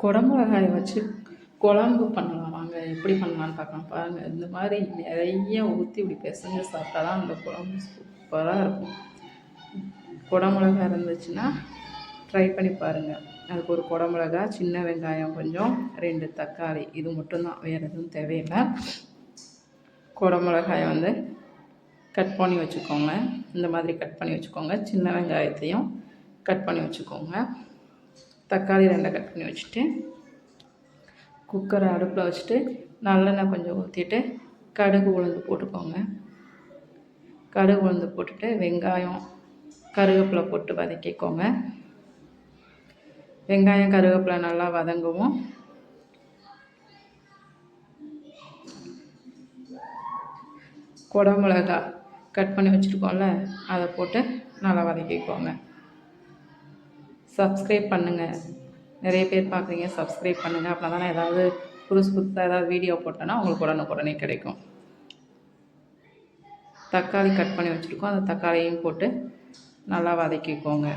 குடமிளகாய வச்சு குழம்பு பண்ணலாம் வாங்க. எப்படி பண்ணலான்னு பார்க்கலாம் பாருங்கள். இந்த மாதிரி நிறைய ஊற்றி இப்படி பிசைஞ்சு சாப்பிட்டா தான் அந்த குழம்பு சூப்பராக இருக்கும். குடமிளகா இருந்துச்சுன்னா ட்ரை பண்ணி பாருங்கள். அதுக்கு ஒரு குடமிளகா, சின்ன வெங்காயம் கொஞ்சம், 2 தக்காளி, இது மட்டும்தான், வேறு எதுவும் தேவையில்லை. குடமிளகாயை வந்து கட் பண்ணி வச்சுக்கோங்க. இந்த மாதிரி கட் பண்ணி வச்சுக்கோங்க. சின்ன வெங்காயத்தையும் கட் பண்ணி வச்சுக்கோங்க. தக்காளி 2 கட் பண்ணி வச்சுட்டு குக்கரை அடுப்பில் வச்சுட்டு நல்லெண்ணெய் கொஞ்சம் ஊற்றிட்டு கடுகு உளுந்து போட்டுக்கோங்க. கடுகு உளுந்து போட்டுட்டு வெங்காயம் கருவேப்பிலை போட்டு வதக்கிக்கோங்க. வெங்காயம் கருவேப்பிலை நல்லா வதங்கவும் குடமிளகா கட் பண்ணி வச்சுருக்கோம்ல, அதை போட்டு நல்லா வதக்கிக்கோங்க. சப்ஸ்கிரைப் பண்ணுங்கள். நிறைய பேர் பார்க்குறீங்க, சப்ஸ்கிரைப் பண்ணுங்கள். அப்படின்னா தானே ஏதாவது புதுசாக ஏதாவது வீடியோ போட்டோன்னா உங்களுக்கு உடனுக்குடனே கிடைக்கும். தக்காளி கட் பண்ணி வச்சுருக்கோம், அந்த தக்காளியும் போட்டு நல்லா வதக்கிக்கோங்க.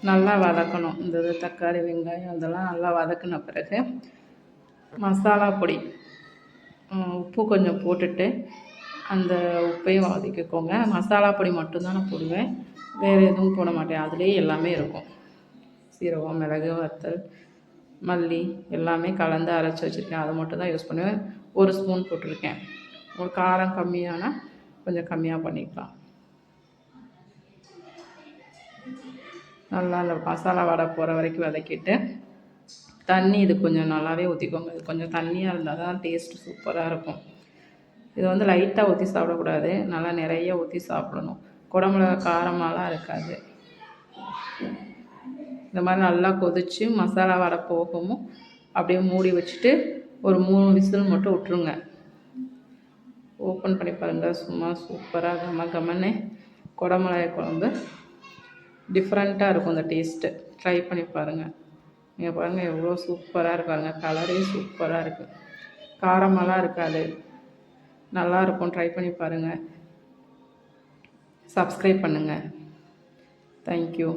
நல்லா வதக்கணும். இந்த தக்காளி வெங்காயம் இதெல்லாம் நல்லா வதக்கின பிறகு மசாலா பொடி, உப்பு கொஞ்சம் போட்டுட்டு அந்த உப்பையும் வதக்கிக்கோங்க. மசாலா பொடி மட்டும்தான் நான் போடுவேன், வேறு எதுவும் போட மாட்டேன். அதுலேயே எல்லாமே இருக்கும். சீரகம், மிளகு, வத்தல், மல்லி எல்லாமே கலந்து அரைச்சி வச்சுருக்கேன். அதை மட்டும் தான் யூஸ் பண்ணுவேன். 1 ஸ்பூன் போட்டிருக்கேன். ஒரு காரம் கம்மியானால் கொஞ்சம் கம்மியாக பண்ணிக்கலாம். நல்லா அந்த மசாலா வடை போகிற வரைக்கும் வதக்கிட்டு தண்ணி இது கொஞ்சம் நல்லாவே ஊற்றிக்கோங்க. இது கொஞ்சம் தண்ணியாக இருந்தால் தான் டேஸ்ட்டு சூப்பராக இருக்கும். இது வந்து லைட்டாக ஊற்றி சாப்பிடக்கூடாது, நல்லா நிறைய ஊற்றி சாப்பிடணும். குடமிளகா காரமாலாம் இருக்காது. இந்த மாதிரி நல்லா கொதித்து மசாலா வடை போகவும் அப்படியே மூடி வச்சுட்டு ஒரு 3 விசில் மட்டும் விட்டுருங்க. ஓப்பன் பண்ணி பாருங்கள். சும்மா சூப்பராக கம கமன்னு குடமிளகாய் குழம்பு டிஃப்ரெண்ட்டாக இருக்கும். இந்த டேஸ்ட்டு ட்ரை பண்ணி பாருங்கள். நீங்கள் பாருங்கள் எவ்வளோ சூப்பராக இருக்காங்க. கலரே சூப்பராக இருக்குது. காரமெல்லாம் இருக்காது, நல்லாயிருக்கும். ட்ரை பண்ணி பாருங்கள். சப்ஸ்கிரைப் பண்ணுங்கள். தேங்க்யூ.